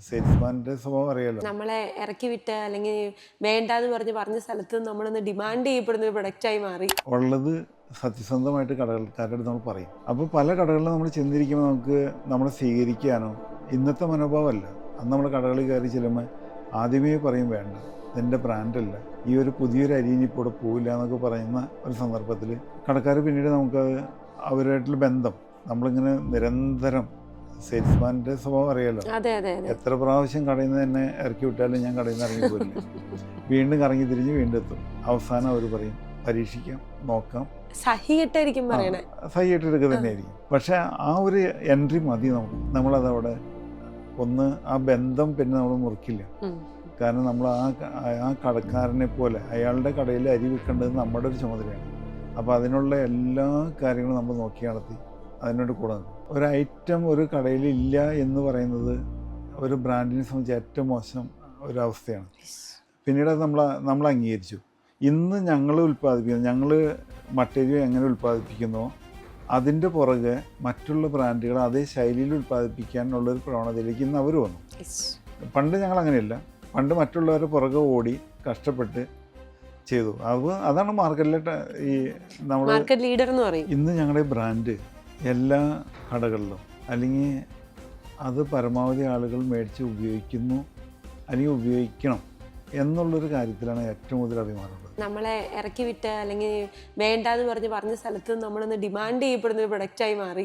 സെയിൽസ്മാൻ്റെ സ്വഭാവം അറിയാലോ. നമ്മളെ ഇറക്കി വിട്ട് അല്ലെങ്കിൽ വേണ്ടാന്ന് പറഞ്ഞ സ്ഥലത്ത് നമ്മളൊന്ന് ഡിമാൻഡ് ചെയ്യപ്പെടുന്ന ഒരു പ്രൊഡക്റ്റായി മാറി. ഉള്ളത് സത്യസന്ധമായിട്ട് കടകൾക്കാരുടെ അടുത്ത് നമ്മൾ പറയും. അപ്പോൾ പല കടകളിലും നമ്മൾ ചെന്നിരിക്കുമ്പോൾ നമുക്ക് നമ്മളെ സ്വീകരിക്കാനോ ഇന്നത്തെ മനോഭാവമല്ല. അന്ന് നമ്മൾ കടകളിൽ കയറി ചെല്ലുമ്പോൾ ആദ്യമേ പറയും വേണ്ട, ഇതെൻ്റെ ബ്രാൻഡല്ല, ഈ ഒരു പുതിയൊരു അരിയിനിപ്പോൾ ഇവിടെ പോവില്ല എന്നൊക്കെ പറയുന്ന ഒരു സന്ദർഭത്തിൽ കടക്കാർ പിന്നീട് നമുക്കത് അവരുമായിട്ടുള്ള ബന്ധം നമ്മളിങ്ങനെ നിരന്തരം സെയിൽസ്മാൻ്റെ സ്വഭാവം അറിയാലോ. എത്ര പ്രാവശ്യം കടയിൽ നിന്ന് തന്നെ ഇറക്കി വിട്ടാലും ഞാൻ കടയിൽ നിന്ന് ഇറങ്ങി പോരില്ല. വീണ്ടും കറങ്ങി തിരിഞ്ഞ് വീണ്ടും എത്തും. അവസാനം അവർ പറയും പരീക്ഷിക്കാം, നോക്കാം, സഹിയിട്ടായിരിക്കും പറയണേ. സഹിയിട്ടെടുക്കുക തന്നെയായിരിക്കും. പക്ഷെ ആ ഒരു എൻട്രി മതി നമ്മളതവിടെ ഒന്ന് ആ ബന്ധം പിന്നെ നമ്മൾ മുറിക്കില്ല. കാരണം നമ്മൾ ആ കടക്കാരനെ പോലെ അയാളുടെ കടയിൽ അരി വിൽക്കേണ്ടത് നമ്മുടെ ഒരു ചുമതലയാണ്. അപ്പോൾ അതിനുള്ള എല്ലാ കാര്യങ്ങളും നമ്മൾ നോക്കി നടത്തി അതിനോട് കൂടെ നിൽക്കും. ഒരു ഐറ്റം ഒരു കടയിൽ ഇല്ല എന്ന് പറയുന്നത് ഒരു ബ്രാൻഡിനെ സംബന്ധിച്ച് ഏറ്റവും മോശം ഒരവസ്ഥയാണ്. പിന്നീട് അത് നമ്മൾ അംഗീകരിച്ചു. ഇന്ന് ഞങ്ങൾ ഉൽപ്പാദിപ്പിക്കുന്നു, ഞങ്ങൾ മട്ടേരിയ എങ്ങനെ ഉൽപ്പാദിപ്പിക്കുന്നോ അതിൻ്റെ പുറകെ മറ്റുള്ള ബ്രാൻഡുകൾ അതേ ശൈലിയിൽ ഉൽപ്പാദിപ്പിക്കാനുള്ളൊരു പ്രവണതയിലേക്ക് ഇന്ന് അവർ വന്നു. പണ്ട് ഞങ്ങൾ അങ്ങനെയല്ല. പണ്ട് മറ്റുള്ളവരുടെ പുറകെ ഓടി കഷ്ടപ്പെട്ട് ചെയ്തു. അതാണ് മാർക്കറ്റിലെ ഈ നമ്മുടെ ലീഡർ എന്ന് പറയും. ഇന്ന് ഞങ്ങളുടെ ബ്രാൻഡ് എല്ലാ കടകളിലും അല്ലെങ്കിൽ അത് പരമാവധി ആളുകൾ മേടിച്ച് ഉപയോഗിക്കുന്നു അല്ലെങ്കിൽ ഉപയോഗിക്കണം എന്നുള്ളൊരു കാര്യത്തിലാണ് ഏറ്റവും കൂടുതൽ അഭിമാനമുള്ളത്. നമ്മളെ ഇറക്കി വിട്ട് അല്ലെങ്കിൽ വേണ്ടാന്ന് പറഞ്ഞ സ്ഥലത്ത് നമ്മളൊന്ന് ഡിമാൻഡ് ചെയ്യപ്പെടുന്ന ഒരു പ്രൊഡക്റ്റായി മാറി.